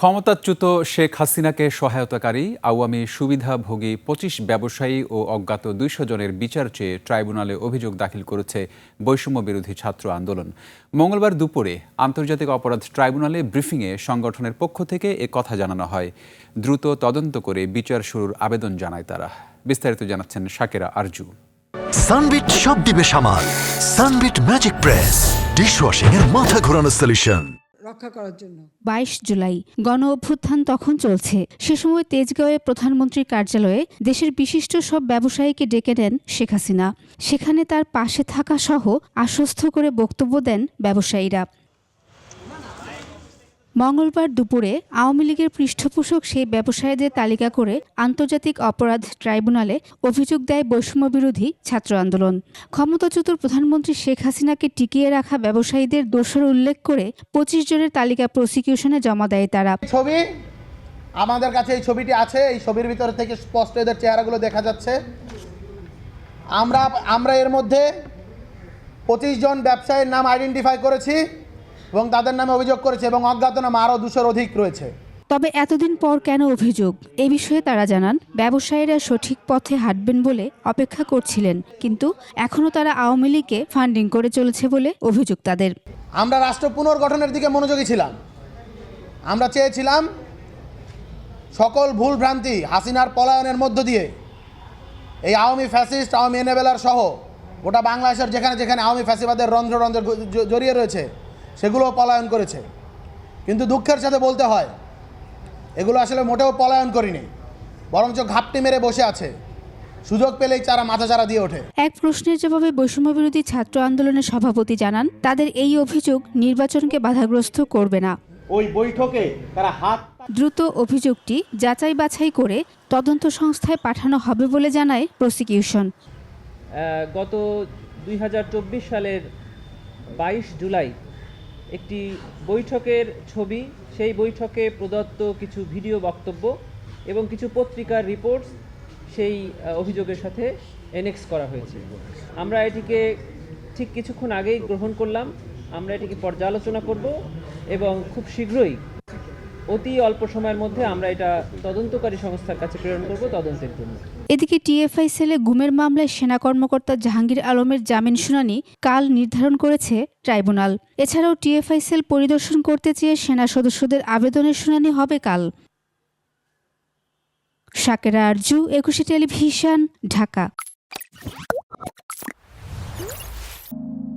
ক্ষমতাচ্যুত শেখ হাসিনাকে সহায়তাকারী আওয়ামী সুবিধাভোগী ২৫ ব্যবসায়ী ও অজ্ঞাত ২০০ জনের বিচার চেয়ে ট্রাইব্যুনালে অভিযোগ দাখিল করেছে বৈষম্য বিরোধী ছাত্র আন্দোলন। মঙ্গলবার দুপুরে আন্তর্জাতিক অপরাধ ট্রাইব্যুনালে ব্রিফিংয়ে সংগঠনের পক্ষ থেকে এ কথা জানানো হয়। দ্রুত তদন্ত করে বিচার শুরুর আবেদন জানায় তারা। বিস্তারিত জানাচ্ছেন শাকেরা আরজু। সানবিট সব দিবে সামাল। সানবিট ম্যাজিক প্রেস ডিশওয়াশিং এর মাথা ঘোরানো সলিউশন। ২২ জুলাই গণ অভ্যুত্থান তখন চলছে। সে সময় তেজগাঁওয়ে প্রধানমন্ত্রীর কার্যালয়ে দেশের বিশিষ্ট সব ব্যবসায়ীকে ডেকে নেন শেখ হাসিনা। সেখানে তার পাশে থাকা সহ আশ্বস্ত করে বক্তব্য দেন ব্যবসায়ীরা। মঙ্গলবার দুপুরে আওয়ামী লীগের পৃষ্ঠপোষক সেই ব্যবসায়ীদের তালিকা করে আন্তর্জাতিক অপরাধ ট্রাইব্যুনালে অভিযোগ দেয় বৈষম্য বিরোধী ছাত্র আন্দোলন। ক্ষমতাচ্যুত প্রধানমন্ত্রী শেখ হাসিনাকে টিকিয়ে রাখা ব্যবসায়ীদের দোষের উল্লেখ করে ২৫ জনের তালিকা প্রসিকিউশনে জমা দেয় তারা। ছবি আমাদের কাছে এই ছবিটি আছে। এই ছবির ভিতর থেকে স্পষ্ট এদের চেহারাগুলো দেখা যাচ্ছে। আমরা এর মধ্যে ২৫ জন ব্যবসায়ীর নাম আইডেন্টিফাই করেছি এবং তাদের নামে অভিযোগ করেছে এবং অজ্ঞাতনাম আরও ২০০-র অধিক রয়েছে। তবে এতদিন পর কেন অভিযোগ, এ বিষয়ে তারা জানান ব্যবসায়ীরা সঠিক পথে হাঁটবেন বলে অপেক্ষা করছিলেন, কিন্তু এখনও তারা আওয়ামী লীগকে ফান্ডিং করে চলেছে বলে অভিযোগ তাদের। আমরা রাষ্ট্র পুনর্গঠনের দিকে মনোযোগী ছিলাম। আমরা চেয়েছিলাম সকল ভুল ভ্রান্তি হাসিনার পলায়নের মধ্য দিয়ে এই আওয়ামী ফ্যাসিস্ট, আওয়ামী এনেবেলার সহ গোটা বাংলাদেশের যেখানে যেখানে আওয়ামী ফ্যাসিবাদের রন্ধ্র জড়িয়ে রয়েছে সেগুলো পলায়ন করেছে। কিন্তু দুঃখের সাথে বলতে হয় এগুলো আসলে মোটেও পলায়ন করিনি, বরঞ্চ ঘাপটি মেরে বসে আছে। সুযোগ পেলেই তারা মাথাচাড়া দিয়ে ওঠে। এক প্রশ্নের জবাবে বৈষম্য বিরোধী ছাত্র আন্দোলনের সভাপতি জানান তাদের এই অভিযোগ নির্বাচনকে বাধাগ্রস্ত করবে না। ওই বৈঠকে তারা দ্রুত অভিযোগটি যাচাই বাছাই করে তদন্ত সংস্থায় পাঠানো হবে বলে জানায় প্রসিকিউশন। গত ২০২৪ সালের ২২ জুলাই একটি বৈঠকের ছবি, সেই বৈঠকে প্রদত্ত কিছু ভিডিও বক্তব্য এবং কিছু পত্রিকার রিপোর্টস সেই অভিযোগের সাথে এনেক্স করা হয়েছে। আমরা এটিকে ঠিক কিছুক্ষণ আগেই গ্রহণ করলাম। আমরা এটিকে পর্যালোচনা করব এবং খুব শীঘ্রই অতি অল্প সময়ের মধ্যে আমরা এটা তদন্তকারী সংস্থার কাছে প্রেরণ করব তদন্তের জন্য। এদিকে টিএফআই সেলে গুমের মামলায় সেনা কর্মকর্তা জাহাঙ্গীর আলমের জামিন শুনানি কাল নির্ধারণ করেছে ট্রাইব্যুনাল। এছাড়াও টিএফআই সেল পরিদর্শন করতে চেয়ে সেনা সদস্যদের আবেদনের শুনানি হবে কাল। শাকেরা আরজু, ২১ টেলিভিশন, ঢাকা।